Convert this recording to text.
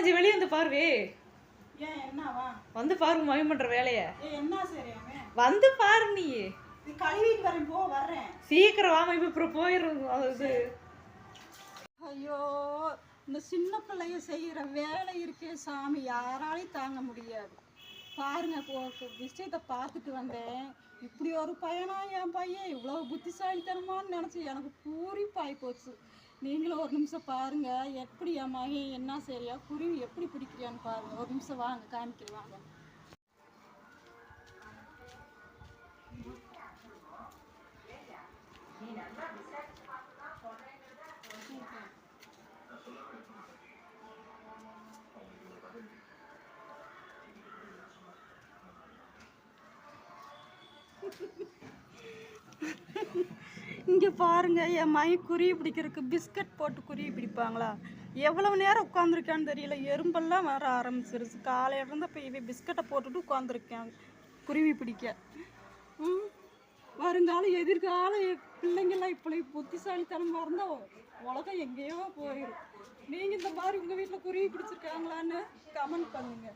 கொஞ்சம் வெளியே வந்து பாருவே. ஏன் என்னவா? வந்து பாருங்க மகன் பண்ற வேலைய. என்ன சரியாமே? வந்து பாரு நீ. கழுவிட்டு வரேன், வர்றேன். சீக்கிரம் வாமா, இப்ப போயிடும் அது. ஐயோ, இந்த சின்ன பிள்ளைய செய்யற வேலை இருக்கே சாமி, யாராலையும் தாங்க முடியாது. பாருங்க, விஷயத்தை பார்த்துட்டு வந்தேன். இப்படி ஒரு பையனா என் பையன் இவ்வளவு புத்திசாலித்தனமான்னு நினைச்சு எனக்கு பூரிப்பாய் போச்சு. நீங்களும் ஒரு நிமிஷம் பாருங்க, எப்படி என் மகன் என்ன சரியா குருவி எப்படி பிடிக்கிறியான்னு பாருங்க. ஒரு நிமிஷம் வாங்க, காமிக்கிறேன் வாங்க. இங்கே பாருங்க, என் மகன் குருவி பிடிக்கிறதுக்கு பிஸ்கட் போட்டு குருவி பிடிப்பாங்களா? எவ்வளவு நேரம் உட்காந்துருக்கான்னு தெரியல, எறும்பெல்லாம் வர ஆரம்பிச்சிருச்சு. காலையில இருந்து இப்போ இவன் பிஸ்கட்டை போட்டுட்டு உட்காந்துருக்கேன் குருவி பிடிக்க. வருங்காலம் எதிர்கால பிள்ளைங்கள்லாம் இப்படி புத்திசாலித்தனமாக இருந்தால் உலகம் எங்கேயோ போயிடும். நீங்கள் இந்த மாதிரி உங்கள் வீட்டில் குருவி பிடிச்சிருக்காங்களான்னு கமெண்ட் பண்ணுங்க.